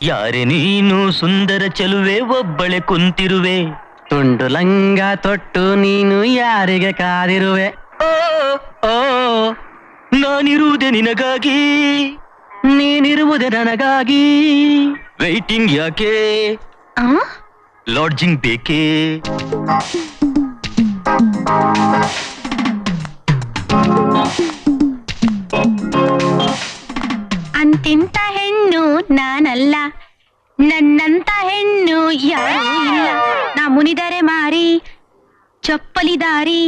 ಯಾರೆ ನೀನು ಸುಂದರ ಚೆಲುವೆ ಒಬ್ಬಳೆ ಕುಂತಿರುವೆ ತುಂಡು ಲಂಗ ತೊಟ್ಟು ನೀನು ಯಾರಿಗೆ ಕಾದಿರುವೆ ಓ ಓ ನಾನಿರುವುದೇ ನಿನಗಾಗಿ ನೀನಿರುವುದೇ ನನಗಾಗಿ ವೈಟಿಂಗ್ ಯಾಕೆ ಲಾಡ್ಜಿಂಗ್ ಬೇಕೇ ಅಂತಿಂತ ಹೆಣ್ಣು ನಾನಲ್ಲ ನನ್ನಂತ ಹೆಣ್ಣು ಯಾರೂ ಇಲ್ಲ ನಾ ಮುನಿದರೆ ಮಾರಿ ಚಪ್ಪಲಿ ದಾರಿ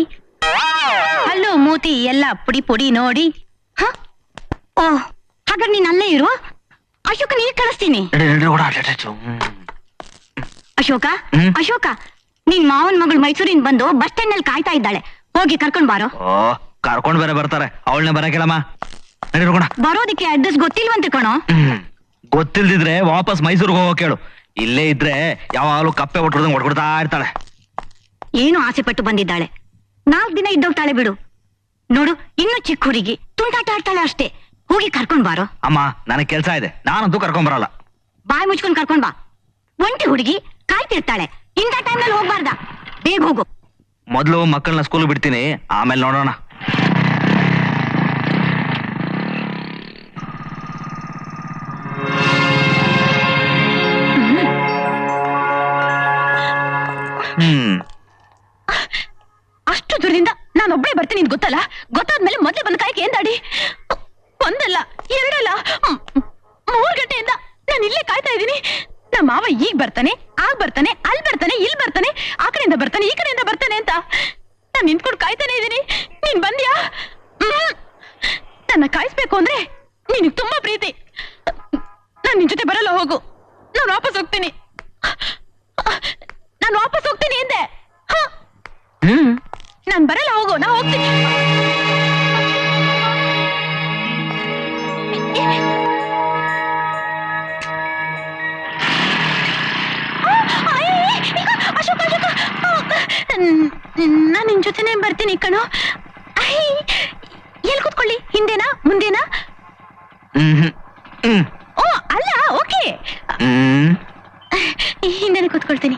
ಹಲ್ಲು ಮೂತಿ ಎಲ್ಲ ಪುಡಿ ಪುಡಿ ನೋಡಿ ಓ ಹಾಗಾದ್ರೆ ನೀನ್ ಅಲ್ಲೇ ಇರು ಅಶೋಕ ನೀರ್ ಕಳಿಸ್ತೀನಿ ಅಶೋಕ ಅಶೋಕ ನಿನ್ ಮಾವನ್ ಮಗಳು ಮೈಸೂರಿನ ಬಂದು ಬಸ್ ಸ್ಟ್ಯಾಂಡ್ ನಲ್ಲಿ ಕಾಯ್ತಾ ಇದ್ದಾಳೆ ಹೋಗಿ ಕರ್ಕೊಂಡ್ ಬಾರೋ ಕರ್ಕೊಂಡ್ ಬೇರೆ ಬರ್ತಾರೆ ಅವಳನ್ನ ಬರಕಿಲ್ಲಮ್ಮ ಬರೋದಿಕ್ಕೆ ಅಡ್ರೆಸ್ ಗೊತ್ತಿಲ್ವಂತೆ ಕಣೋ ಗೊತ್ತಿಲ್ದಿದ್ರೆ ವಾಪಸ್ ಮೈಸೂರಿಗೆ ಹೋಗೋ ಕೇಳು ಇಲ್ಲೇ ಇದ್ರೆ ಯಾವಾಗಲೂ ಕಪ್ಪೆ ಹೊಟ್ಕೊಡ್ದಂಗ್ ಹೊಡ್ಕೊಡ್ತಾ ಇರ್ತಾಳೆ ಏನು ಆಸೆ ಪಟ್ಟು ಬಂದಿದ್ದಾಳೆ 4 ದಿನ ಇದ್ದೋಗ್ತಾಳೆ ಬಿಡು ನೋಡು ಇನ್ನು ಚಿಕ್ಕ ಹುಡುಗಿ ತುಂಟಾಟ ಆಡ್ತಾಳೆ ಅಷ್ಟೇ ಹೋಗಿ ಕರ್ಕೊಂಡ್ ಬಾರೋ ಅಮ್ಮ ನನಗೆ ಕೆಲ್ಸ ಇದೆ ನಾನಂತೂ ಕರ್ಕೊಂಡ್ ಬರಲ್ಲ ಬಾಯ್ ಮುಚ್ಕೊಂಡ್ ಕರ್ಕೊಂಡ್ ಬಾ ಒಂಟಿ ಹುಡುಗಿ ಕಾಯ್ತಿರ್ತಾಳೆ ಇಂಥ ಟೈಮ್ನಲ್ಲಿ ಹೋಗ್ಬಾರ್ದ ಬೇಗ ಹೋಗು ಮೊದ್ಲು ಮಕ್ಕಳನ್ನ ಸ್ಕೂಲ್ ಬಿಡ್ತೀನಿ ಆಮೇಲೆ ನೋಡೋಣ ಅಷ್ಟು ದೂರದಿಂದ ನಾನೊಬ್ಬಳೇ ಬರ್ತೀನಿ ಅಂತ ಗೊತ್ತಲ್ಲ ಗೊತ್ತಾದ್ಮೇಲೆ ಮೊದ್ಲೇ ಬಂದ ಕಾಯಕ್ಕೆ ಏನ್ ದಾಡಿ ಒಂದಲ್ಲ ಎರಡಲ್ಲ 3 ಗಂಟೆಯಿಂದ ನಾನು ಇಲ್ಲೇ ಕಾಯ್ತಾ ಇದ್ದೀನಿ ನಮ್ಮ ಮಾವ ಈಗ ಬರ್ತಾನೆ ಆಗ ಬರ್ತಾನೆ ಅಲ್ಲಿ ಬರ್ತಾನೆ ಇಲ್ಲಿ ಬರ್ತಾನೆ ಆ ಕಡೆಯಿಂದ ಬರ್ತಾನೆ ಈ ಕಡೆಯಿಂದ ಬರ್ತಾನೆ ಅಂತ ನಾನು ನಿಂತ್ಕೊಂಡು ಕಾಯ್ತಾನೆ ಇದ್ದೀನಿ ನೀನ್ ಬಂದ್ಯಾ ನನ್ನ ಕಾಯಿಸ್ಬೇಕು ಅಂದ್ರೆ ನಿನಗೆ ತುಂಬಾ ಪ್ರೀತಿ ನಾನು ನಿನ್ ಜೊತೆ ಬರಲ್ಲ ಹೋಗು ನಾನು ವಾಪಸ್ ಹೋಗ್ತೀನಿ ಎಂದೆ ನಾನು ಬರಲ್ಲ ಹೋಗು ನಾ ಹೋಗ್ತೀನಿ ಅಶೋಕ ಅಶೋಕ ನಾನು ನಿನ್ ಜೊತೆನೆ ಬರ್ತೀನಿ ಕಣೋ ಎಲ್ಲಿ ಕೂತ್ಕೊಳ್ಳಿ ಹಿಂದೆನಾ ಮುಂದೆನಾ ಓ ಅಲ್ಲ ಓಕೆ ಹಿಂದೆನೆ ಕೂತ್ಕೊಳ್ತೀನಿ